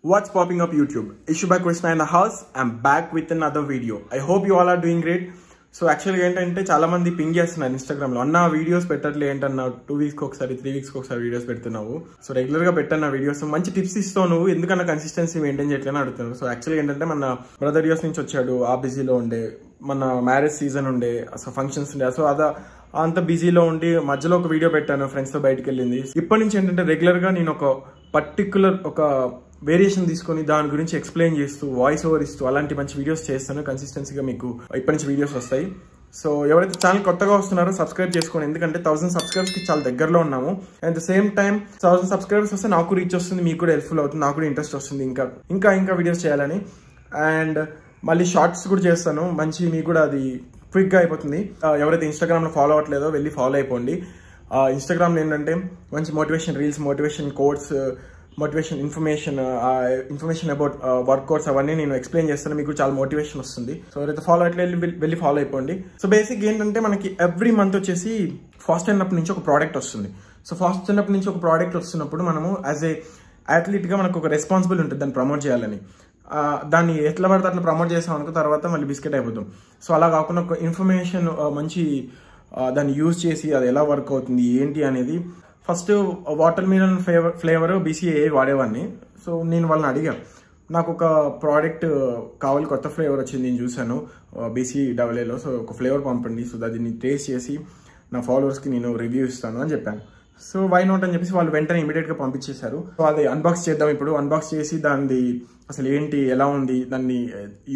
What's popping up YouTube? Ishubai Krishna in the house. I'm back with another video. I hope you all are doing great. So actually ఏంటంటే చాలా మంది ping చేస్తున్నారు Instagram లో అన్న videos పెట్టట్లే ఏంటన్నా 2 weeks ఒకసారి 3 weeks ఒకసారి videos పెడుతున్నావు సో రెగ్యులర్ గా పెట్టన్న వీడియోస్ మంచి టిప్స్ ఇస్తావు నువ్వు ఎందుకన్నా కన్సిస్టెన్సీ మెయింటైన్ చేయట్లేని అడుగుతున్నావు సో యాక్చువల్లీ ఏంటంటే మన బ్రదర్ యూఎస్ నుంచి వచ్చాడు ఆ బిజీలో ఉండే మన మ్యారేజ్ సీజన్ ఉండే అసలు ఫంక్షన్స్ ఉండే సో అదా అంత బిజీలో ఉండి మధ్యలో ఒక వీడియో పెట్టాను ఫ్రెండ్స్ తో బయటకు వెళ్ళింది ఇప్పటి నుంచి ఏంటంటే రెగ్యులర్ గా నేను ఒక పర్టికులర్ ఒక వేరియేషన్ తీసుకొని దాని గురించి ఎక్స్ప్లెయిన్ చేస్తూ వాయిస్ ఓవర్ ఇస్తూ అలాంటి మంచి వీడియోస్ చేస్తాను కన్సిస్టెన్సీగా మీకు ఇప్పటి నుంచి వీడియోస్ వస్తాయి సో ఎవరైతే ఛానల్ కొత్తగా వస్తున్నారో సబ్స్క్రైబ్ చేసుకోండి ఎందుకంటే 1000 సబ్స్క్రైబర్స్ కి చాలా దగ్గరలో ఉన్నాము at the same time 1000 subscribers వస్తే నాకు రీచ్ వస్తుంది మీకు కూడా హెల్ప్ఫుల్ అవుతుంది నాకు కూడా ఇంట్రెస్ట్ వస్తుంది ఇంకా వీడియోస్ చేయాలని అండ్ మళ్ళీ షార్ట్స్ కూడా చేస్తాను మంచి మీకు కూడా అది క్విక్ గా అయిపోతుంది ఎవరైతే ఇన్స్టాగ్రామ్ లో ఫాలో అవ్వట్లేదో వెళ్ళి ఫాలో అయిపోండి ఇన్స్టాగ్రామ్ లో ఏంటంటే మంచి motivation reels motivation codes motivation information about workouts అవన్నీ నేను ఎక్స్ప్లెయిన్ చేస్తాను మీకు చాలా మోటివేషన్ వస్తుంది సో ఎవరైతే ఫాలో అట్లా వెళ్ళి ఫాలో అయిపోండి సో బేసిక్ ఏంటంటే మనకి ఎవ్రీ మంత్ వచ్చేసి ఫాస్ట్ అండ్ అప్ నుంచి ఒక ప్రోడక్ట్ వస్తుంది సో ఫాస్ట్ అండ్ అప్ నుంచి ఒక ప్రోడక్ట్ వస్తున్నప్పుడు మనము యాజ్ ఏ అథ్లీట్ గా మనకు ఒక రెస్పాన్సిబుల్ ఉంటుంది దాన్ని ప్రమోట్ చేయాలని దాన్ని ఎట్లా పడితే అట్లా ప్రమోట్ చేసాం అనుకో తర్వాత మళ్ళీ బిస్కెట్ అయిపోతాం సో అలా కాకుండా ఒక ఇన్ఫర్మేషన్ మంచి దాన్ని యూజ్ చేసి అది ఎలా వర్క్ అవుతుంది ఏంటి అనేది first water melon flavour BCA వాడేవాడిని సో నేను వాళ్ళని అడిగాను నాకు ఒక ప్రోడక్ట్ కావాలి కొత్త ఫ్లేవర్ వచ్చింది నేను చూసాను BCAAలో సో ఒక ఫ్లేవర్ పంపండి సో దాన్ని టేస్ట్ చేసి నా ఫాలోవర్స్కి నేను రివ్యూ ఇస్తాను అని చెప్పాను సో వై నాట్ అని చెప్పేసి వాళ్ళు వెంటనే ఇమీడియట్గా పంపించేశారు సో అది అన్బాక్స్ చేద్దాం ఇప్పుడు అన్బాక్స్ చేసి దాన్ని అసలు ఏంటి ఎలా ఉంది దాన్ని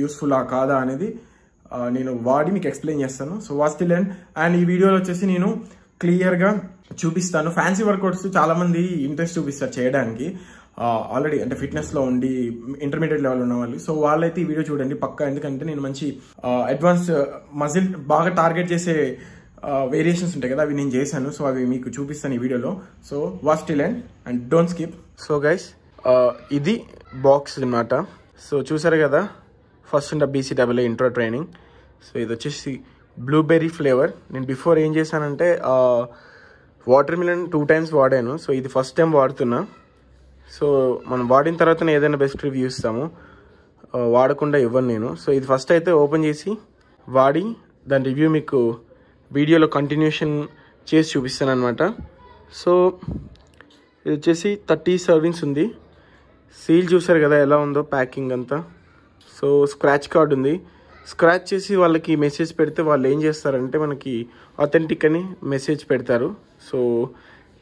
యూస్ఫుల్ కాదా అనేది నేను వాడి మీకు ఎక్స్ప్లెయిన్ చేస్తాను so watch till end and ఈ వీడియోలో వచ్చేసి నేను క్లియర్గా చూపిస్తాను ఫ్యాన్సీ వర్కౌట్స్ చాలా మంది ఇంట్రెస్ట్ చూపిస్తారు చేయడానికి ఆల్రెడీ అంటే ఫిట్నెస్ లో ఉండి ఇంటర్మీడియట్ లెవెల్ ఉన్న వాళ్ళు సో వాళ్ళైతే ఈ వీడియో చూడండి పక్కా ఎందుకంటే నేను మంచి అడ్వాన్స్ మజిల్ బాగా టార్గెట్ చేసే వేరియేషన్స్ ఉంటాయి కదా అవి నేను చేశాను సో అవి మీకు చూపిస్తాను ఈ వీడియోలో so watch till end and don't skip so guys ఇది బాక్స్ అన్నమాట సో చూసారు కదా first and BCAA intro training so ఇది వచ్చేసి బ్లూబెర్రీ ఫ్లేవర్ నేను బిఫోర్ ఏం చేశానంటే వాటర్ మిలన్ 2 times వాడాను సో ఇది ఫస్ట్ టైం వాడుతున్నా సో మనం వాడిన తర్వాత ఏదైనా బెస్ట్ రివ్యూ ఇస్తాము వాడకుండా ఇవ్వను నేను సో ఇది ఫస్ట్ అయితే ఓపెన్ చేసి వాడి దాని రివ్యూ మీకు వీడియోలో కంటిన్యూషన్ చేసి చూపిస్తాను అనమాట సో ఇది వచ్చేసి 30 servings ఉంది సీల్ చూసారు కదా ఎలా ఉందో ప్యాకింగ్ అంతా సో స్క్రాచ్ కార్డ్ ఉంది స్క్రాచ్ చేసి వాళ్ళకి మెసేజ్ పెడితే వాళ్ళు ఏం చేస్తారంటే మనకి అథెంటిక్ అని మెసేజ్ పెడతారు so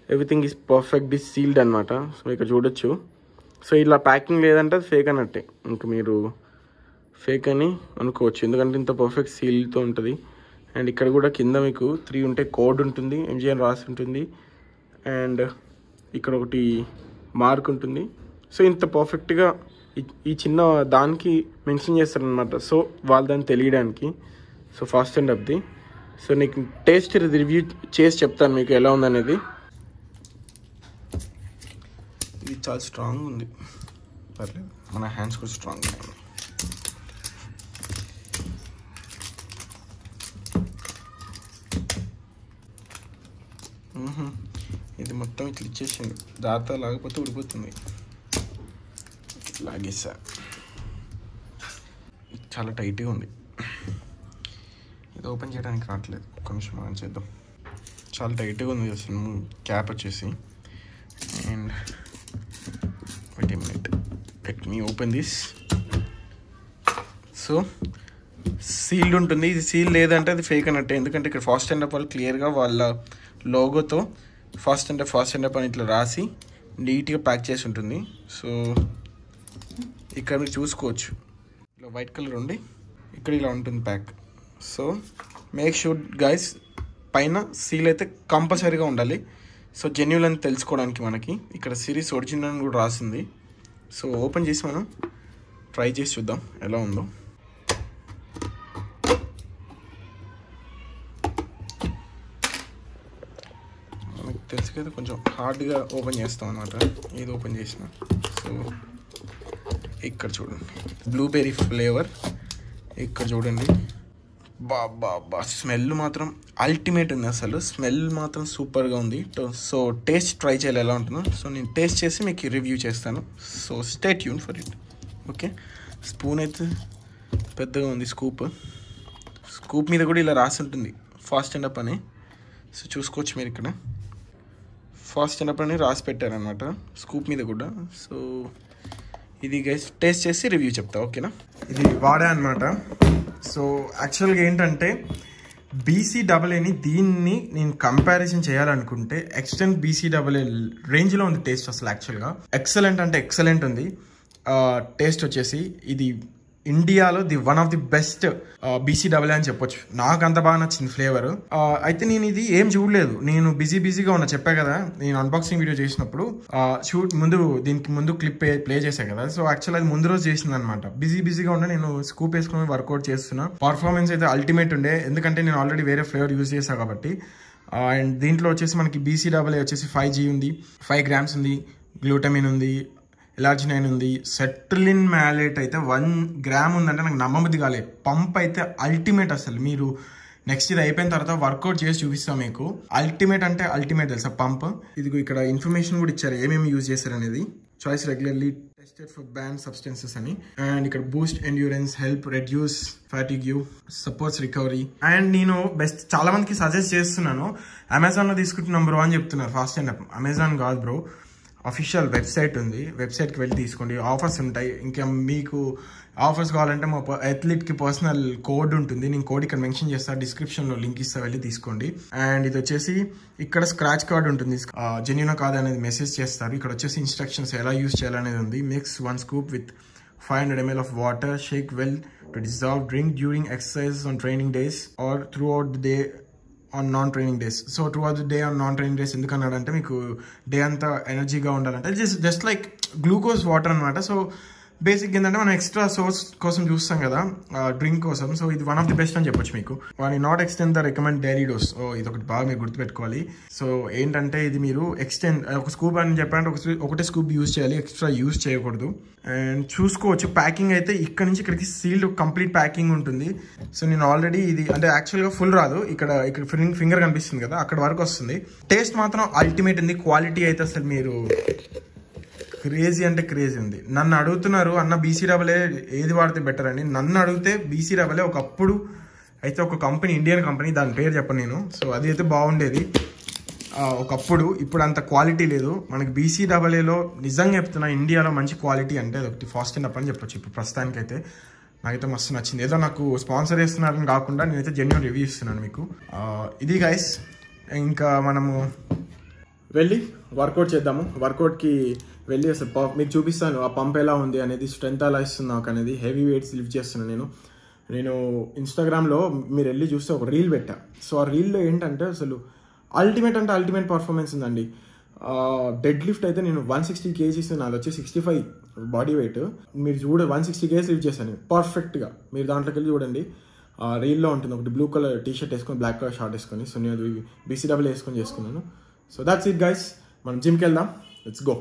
everything is perfectly sealed అనమాట సో ఇక్కడ చూడొచ్చు సో ఇలా ప్యాకింగ్ లేదంటే అది ఫేక్ అన్నట్టే ఇంకా మీరు ఫేక్ అని అనుకోవచ్చు ఎందుకంటే ఇంత పర్ఫెక్ట్ సీల్తో ఉంటుంది అండ్ ఇక్కడ కూడా కింద మీకు 3 ఉంటే కోడ్ ఉంటుంది MG అని రాసి ఉంటుంది అండ్ ఇక్కడ ఒకటి మార్క్ ఉంటుంది సో ఇంత పర్ఫెక్ట్గా ఈ చిన్న దానికి మెన్షన్ చేస్తారనమాట సో వాళ్ళు దాన్ని తెలియడానికి సో ఫాస్ట్ అండ్ అప్ది సో నీకు టేస్ట్ రివ్యూ చేసి చెప్తాను మీకు ఎలా ఉందనేది ఇది చాలా స్ట్రాంగ్ ఉంది పర్లేదు మన హ్యాండ్స్ కూడా స్ట్రాంగ్ ఉన్నాయి ఇది మొత్తం ఇట్లా ఇచ్చేసింది దాంతో లాగపోతే ఉడిపోతుంది లాగేసా చాలా టైట్గా ఉంది ఇది ఓపెన్ చేయడానికి రావట్లేదు ఒక్క నిమిషం మనం చేద్దాం చాలా టైట్గా ఉంది అసలు క్యాప్ వచ్చేసి and wait a minute let me open this so sealed ఉంటుంది ఇది సీల్ లేదంటే అది ఫేక్ అన్నట్టే ఎందుకంటే ఇక్కడ ఫాస్ట్ అండ్ అప్ వాళ్ళు క్లియర్గా వాళ్ళ లోగోతో ఫాస్ట్ అండ్ అప్ అని ఇట్లా రాసి నీట్గా ప్యాక్ చేసి ఉంటుంది సో ఇక్కడ మీరు చూసుకోవచ్చు ఇలా వైట్ కలర్ ఉండి ఇక్కడ ఇలా ఉంటుంది pack so make sure guys పైన సీల్ అయితే కంపల్సరీగా ఉండాలి సో జెన్యూన్ అని తెలుసుకోవడానికి మనకి ఇక్కడ సిరీస్ ఒరిజినల్ అని కూడా రాసింది సో ఓపెన్ చేసి మనం ట్రై చేసి చూద్దాం ఎలా ఉందో మనకి తెలుసు కదా కొంచెం హార్డ్గా ఓపెన్ చేస్తాం అన్నమాట ఏది ఓపెన్ చేసినా సో ఇక్కడ చూడండి బ్లూబెర్రీ ఫ్లేవర్ ఇక్కడ చూడండి బాబా స్మెల్ మాత్రం అల్టిమేట్ ఉంది, అసలు స్మెల్ మాత్రం సూపర్గా ఉంది. సో టేస్ట్ ట్రై చేయాలి ఎలా ఉంటుందో. సో నేను టేస్ట్ చేసి మీకు రివ్యూ చేస్తాను. So stay tune for it. Okay, spoon అయితే పెద్దగా ఉంది. స్కూప్ మీద కూడా ఇలా రాసి ఉంటుంది ఫాస్ట్ అండ్ అప్ అని. సో చూసుకోవచ్చు మీరు ఇక్కడ ఫాస్ట్ అండ్ అప్ అని రాసి పెట్టారనమాట స్కూప్ మీద కూడా. సో ఇది గైస్ టేస్ట్ చేసి రివ్యూ చెప్తా, ఓకేనా. ఇది వాడా అనమాట. సో యాక్చువల్గా ఏంటంటే BCAA దీన్ని నేను కంపారిజన్ చేయాలనుకుంటే ఎక్స్టెంట్ BCAA రేంజ్లో ఉంది టేస్ట్ అసలు. యాక్చువల్గా ఎక్సలెంట్ అంటే ఎక్సలెంట్ ఉంది టేస్ట్ వచ్చేసి. ఇది ఇండియాలో one of the best BCAA అని చెప్పొచ్చు. నాకు అంత బాగా నచ్చింది ఫ్లేవర్. అయితే నేను ఇది ఏం చూడలేదు, నేను బిజీగా ఉన్నా, చెప్పా కదా నేను అన్బాక్సింగ్ వీడియో చేసినప్పుడు. దీనికి ముందు క్లిప్ ప్లే చేశా కదా. సో యాక్చువల్ అది ముందు రోజు చేసింది అనమాట. బిజీగా ఉన్నా, నేను స్కూప్ వేసుకుని వర్కౌట్ చేస్తున్నా. పర్ఫార్మెన్స్ అయితే అల్టిమేట్ ఉండే, ఎందుకంటే నేను ఆల్రెడీ వేరే ఫ్లేవర్ యూజ్ చేశాను కాబట్టి. అండ్ దీంట్లో వచ్చేసి మనకి BCAA వచ్చేసి 5G ఉంది, 5 grams ఉంది, గ్లూటమిన్ ఉంది, ఎలార్జినైన్ ఉంది, సెట్రిలిన్ మ్యాలేట్ అయితే 1 gram ఉందంటే నాకు నమ్మబుద్ధి కాలే. పంప్ అయితే అల్టిమేట్ అసలు. మీరు నెక్స్ట్ ఇది అయిపోయిన తర్వాత వర్కౌట్ చేసి చూపిస్తాం మీకు. అల్టిమేట్ అంటే అల్టిమేట్ తెలుసా పంప్. ఇదిగో ఇక్కడ ఇన్ఫర్మేషన్ కూడా ఇచ్చారు ఏమేమి యూజ్ చేశారు అనేది. Choice regularly tested for ban substances అని. అండ్ ఇక్కడ Boost endurance, help reduce fatigue, supports recovery. And నేను చాలా మందికి సజెస్ట్ చేస్తున్నాను, అమెజాన్లో తీసుకుంటే నెంబర్ 1 చెప్తున్నారు ఫాస్ట్ అండ్ అప్. అమెజాన్ కాదు బ్రో, అఫీషియల్ వెబ్సైట్ ఉంది, వెబ్సైట్కి వెళ్ళి తీసుకోండి. ఆఫర్స్ ఉంటాయి. ఇంకా మీకు ఆఫర్స్ కావాలంటే మా అథ్లీట్కి పర్సనల్ కోడ్ ఉంటుంది, నేను కోడ్ ఇక్కడ మెన్షన్ చేస్తాను, డిస్క్రిప్షన్లో లింక్ ఇస్తా, వెళ్ళి తీసుకోండి. అండ్ ఇది వచ్చేసి ఇక్కడ స్క్రాచ్ కార్డ్ ఉంటుంది, జెన్యూనా కాదు అనేది మెసేజ్ చేస్తారు. ఇక్కడ వచ్చేసి ఇన్స్ట్రక్షన్స్ ఎలా యూస్ చేయాలనేది ఉంది. Mix 1 scoop with 500 ml of water, shake well to dissolve, drink during exercise on training days or throughout the day on non training days. So throughout the day on non training days ఎందుకన్నాడంటే మీకు day అంతా ఎనర్జీగా ఉండాలంటే just like glucose water అనమాట. So basic ఏంటంటే మనం extra source కోసం చూస్తాం కదా డ్రింక్ కోసం. సో ఇది వన్ ఆఫ్ ది బెస్ట్ అని చెప్పొచ్చు మీకు. వాని not extend the recommend daily dose. ఇది ఒకటి బాగా మీరు గుర్తుపెట్టుకోవాలి. సో ఏంటంటే ఇది మీరు ఎక్స్టెండ్ ఒక స్కూప్ అని చెప్పాలంటే ఒకటే స్కూప్ యూజ్ చేయాలి, ఎక్స్ట్రా యూజ్ చేయకూడదు. అండ్ చూసుకోవచ్చు ప్యాకింగ్ అయితే ఇక్కడ నుంచి ఇక్కడికి సీల్డ్ కంప్లీట్ ప్యాకింగ్ ఉంటుంది. సో నేను ఆల్రెడీ ఇది అంటే యాక్చువల్గా ఫుల్ రాదు, ఇక్కడ ఫింగర్ కనిపిస్తుంది కదా అక్కడ వరకు వస్తుంది. టేస్ట్ మాత్రం అల్టిమేట్ ఉంది. క్వాలిటీ అయితే అసలు మీరు క్రేజీ అంటే క్రేజీ ఉంది. నన్ను అడుగుతున్నారు అన్న BCAA ఏది వాడితే బెటర్ అని. నన్ను అడిగితే BCAA ఒకప్పుడు అయితే ఒక కంపెనీ, ఇండియన్ కంపెనీ, దాని పేరు చెప్పను నేను. సో అది అయితే బాగుండేది ఒకప్పుడు. ఇప్పుడు అంత క్వాలిటీ లేదు మనకి. BCAAలో నిజంగా చెప్తున్నా ఇండియాలో మంచి క్వాలిటీ అంటే ఒకటి ఫాస్ట్ అండ్ అప్ అని చెప్పొచ్చు. ఇప్పుడు ప్రస్తుతానికైతే నాకైతే మస్తు నచ్చింది. ఏదో నాకు స్పాన్సర్ చేస్తున్నారని కాకుండా నేనైతే జెన్యూన్ రివ్యూ ఇస్తున్నాను మీకు. ఇది గైస్, ఇంకా మనము వెళ్ళి వర్కౌట్ చేద్దాము. వర్కౌట్కి వెళ్ళి అసలు మీకు చూపిస్తాను ఆ పంప్ ఎలా ఉంది అనేది, స్ట్రెంత్ ఎలా ఇస్తుంది నాకు అనేది. హెవీ వెయిట్స్ లిఫ్ట్ చేస్తున్నాను నేను ఇన్స్టాగ్రామ్లో మీరు వెళ్ళి చూస్తే ఒక రీల్ పెట్టా. సో ఆ రీల్లో ఏంటంటే అసలు అల్టిమేట్ అంటే అల్టిమేట్ పర్ఫార్మెన్స్ ఉందండి. డెడ్ లిఫ్ట్ అయితే నేను 160 kgs, నాది వచ్చి 65 బాడీ వెయిట్. మీరు 160 kgs లిఫ్ట్ చేశాను పర్ఫెక్ట్గా. మీరు దాంట్లోకి వెళ్ళి చూడండి, రీల్లో ఉంటుంది. ఒకటి బ్లూ కలర్ టీ-షర్ట్ వేసుకొని బ్లాక్ కలర్ షార్ట్ వేసుకొని. సో నేను BCAA వేసుకొని చేసుకున్నాను. సో దాట్స్ ఇట్ గైస్, మనం జిమ్కి వెళ్దాం. Let's go.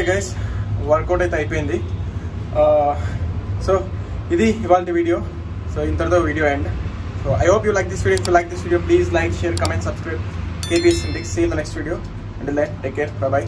Okay guys, workout అయితే అయిపోయింది. సో ఇది ఇవాళ వీడియో. సో ఇంతటితో video end. So I hope you like this video. If you like this video, please like, share, comment, subscribe. KPS Syndics. See you in the next video. Until then, take care. Bye bye.